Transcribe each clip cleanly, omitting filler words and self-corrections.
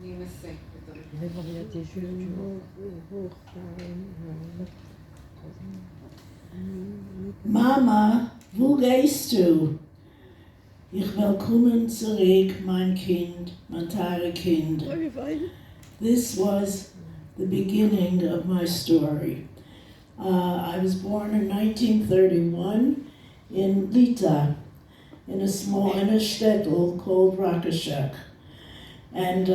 אני אנסה את Mama, wo gehst du? Ich willkommen zurück, mein Kind, mein teure Kind. This was the beginning of my story. I was born in 1931 in Lita, in a shtetl called Rakashek. And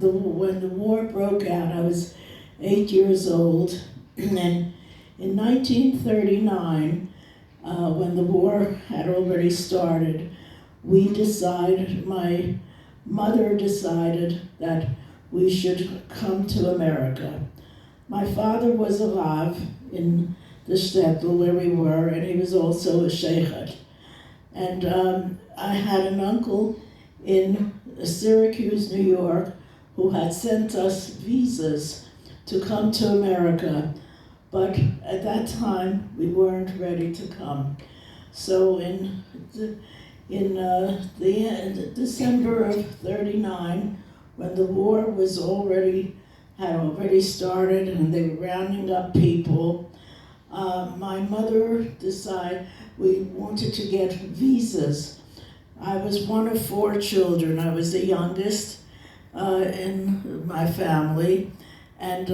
when the war broke out, I was 8 years old. And in 1939, when the war had already started, my mother decided that we should come to America. My father was a Rav in the shtetl where we were, and he was also a sheikhet. And I had an uncle in Syracuse, New York, who had sent us visas to come to America. But at that time, we weren't ready to come. So in December of '39, when the war had already started and they were rounding up people, my mother decided we wanted to get visas. I was one of 4 children. I was the youngest in my family, and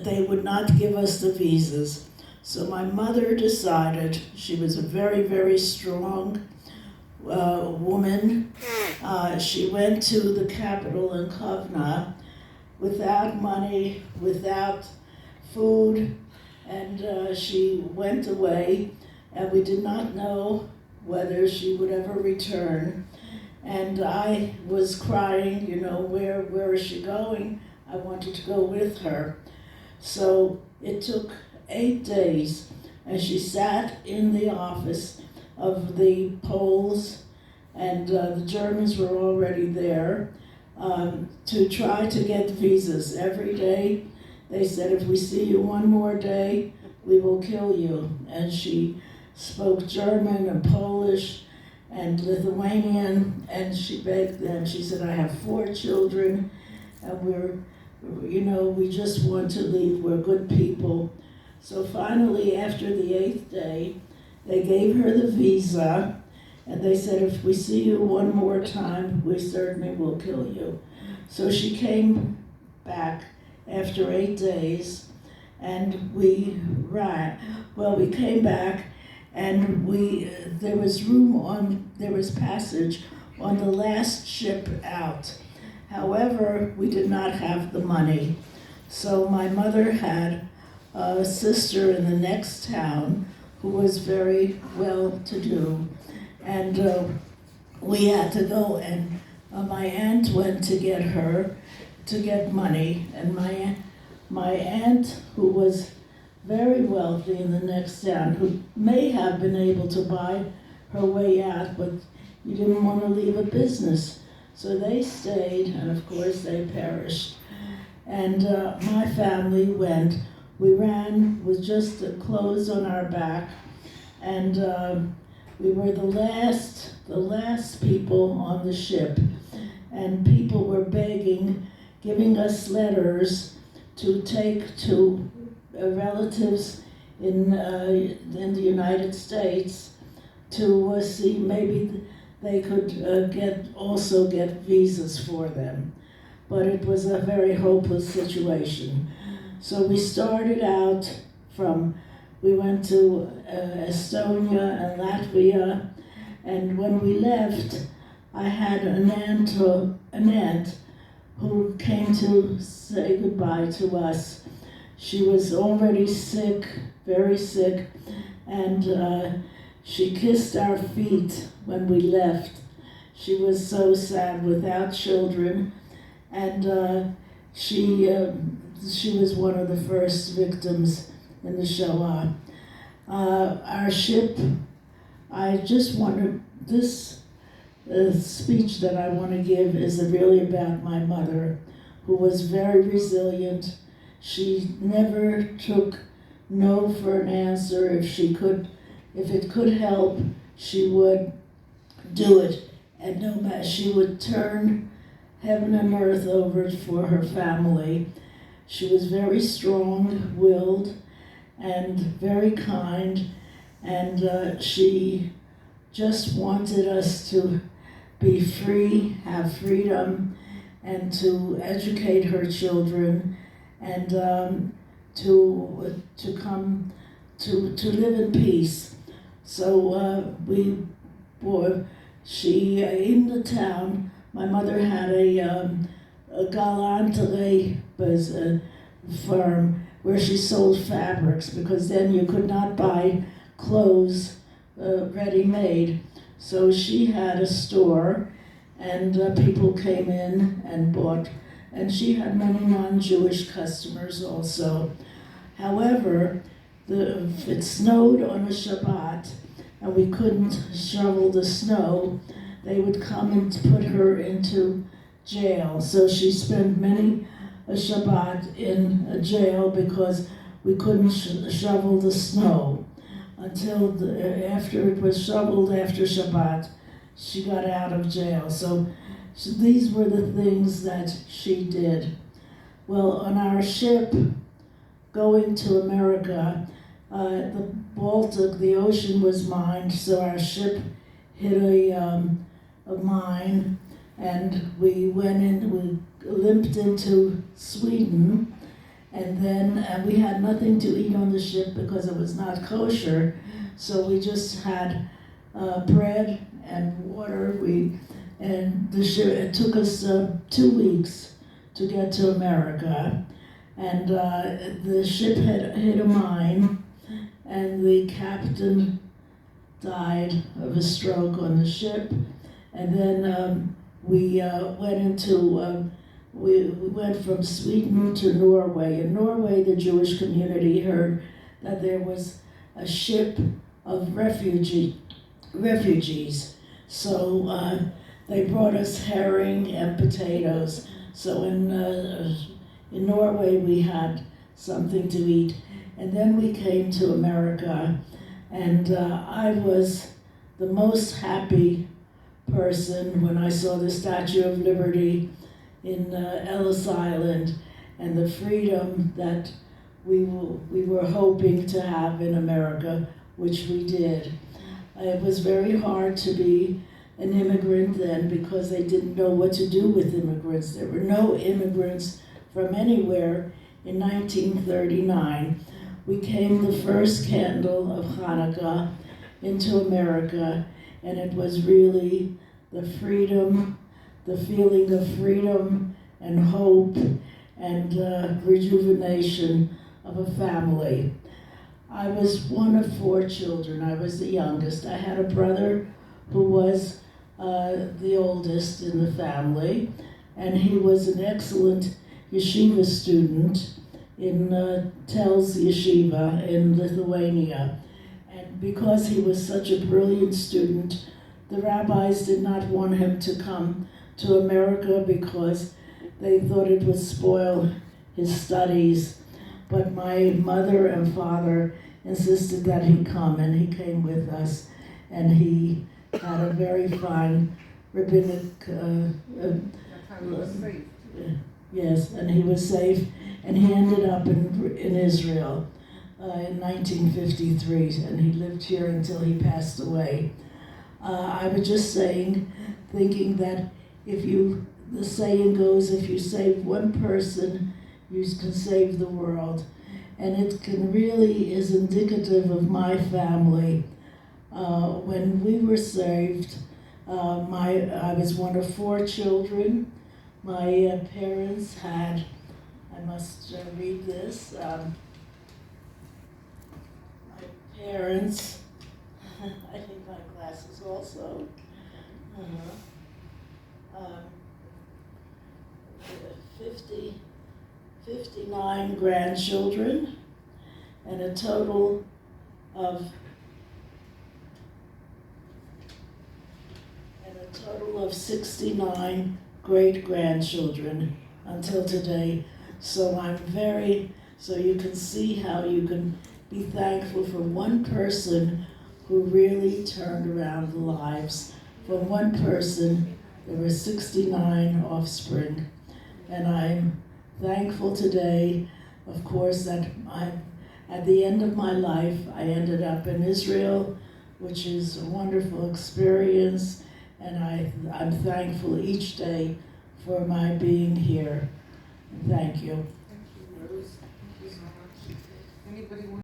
they would not give us the visas. So my mother decided, she was a very, very strong woman. She went to the capital in Kovna without money, without food, and she went away, and we did not know whether she would ever return. And I was crying, where is she going? I wanted to go with her. So it took 8 days, and she sat in the office of the Poles, and the Germans were already there, to try to get visas. Every day they said, if we see you one more day, we will kill you. And she spoke German and Polish and Lithuanian, and she begged them. She said, I have 4 children, and we just want to leave. We're good people. So finally, after the 8th day, they gave her the visa, and they said, if we see you one more time, we certainly will kill you. So she came back after 8 days, and we came back, and there was passage on the last ship out. However, we did not have the money. So my mother had a sister in the next town who was very well-to-do. And we had to go, and my aunt went to get her, to get money. And my aunt, who was very wealthy in the next town, who may have been able to buy her way out, but you didn't want to leave a business. So they stayed, and of course they perished. And my family went. We ran with just the clothes on our back, and we were the last people on the ship. And people were begging, giving us letters to take to relatives in the United States to see maybe they could get visas for them. But it was a very hopeless situation. So we started out we went to Estonia and Latvia, and when we left, I had an aunt who came to say goodbye to us. She was already sick, very sick, and she kissed our feet when we left. She was so sad, without children, and she was one of the first victims in the Shoah. Our ship, I just wanted, this speech that I want to give is really about my mother, who was very resilient. She never took no for an answer. If it could help, she would do it. and she would turn heaven and earth over for her family. She was very strong-willed and very kind, and she just wanted us to be free, have freedom, and to educate her children, and to come to live in peace. So she in the town. My mother had a galanterie firm where she sold fabrics, because then you could not buy clothes ready-made. So she had a store, and people came in and bought, and she had many non-Jewish customers also. However, if it snowed on a Shabbat and we couldn't shovel the snow, they would come and put her into jail. So she spent many a Shabbat in a jail because we couldn't shovel the snow. Until after it was shoveled after Shabbat, she got out of jail. So these were the things that she did. Well, on our ship going to America, the Baltic, the ocean was mined, so our ship hit a mine, and we limped into Sweden, and then we had nothing to eat on the ship because it was not kosher, so we just had bread and water. It took us 2 weeks to get to America, and the ship had hit a mine, and the captain died of a stroke on the ship. And then we went from Sweden to Norway. In Norway, the Jewish community heard that there was a ship of refugees. So they brought us herring and potatoes. So in Norway, we had something to eat. And then we came to America, and I was the most happy person when I saw the Statue of Liberty in Ellis Island, and the freedom that we were hoping to have in America, which we did. It was very hard to be an immigrant then, because they didn't know what to do with immigrants. There were no immigrants from anywhere in 1939. We came the first candle of Hanukkah into America, and it was really the freedom, the feeling of freedom and hope and rejuvenation of a family. I was one of 4 children. I was the youngest. I had a brother who was the oldest in the family, and he was an excellent yeshiva student in Telz Yeshiva in Lithuania. And because he was such a brilliant student, the rabbis did not want him to come to America because they thought it would spoil his studies. But my mother and father insisted that he come, and he came with us, and he had a very fine rabbinic yes, and he was safe, and he ended up in Israel in 1953, and he lived here until he passed away. I was just thinking that the saying goes, if you save one person, you can save the world. And it really is indicative of my family. When we were saved, I was one of 4 children. My parents had, I must read this, my parents, I think my glasses also, 59 grandchildren, and a total of 69 great-grandchildren until today. So so you can see how you can be thankful for one person who really turned around the lives From one person, there were 69 offspring. And I'm thankful today, of course, that at the end of my life, I ended up in Israel, which is a wonderful experience, and I'm thankful each day for my being here. Thank you. Thank you, Rose. Thank you so much. Anybody want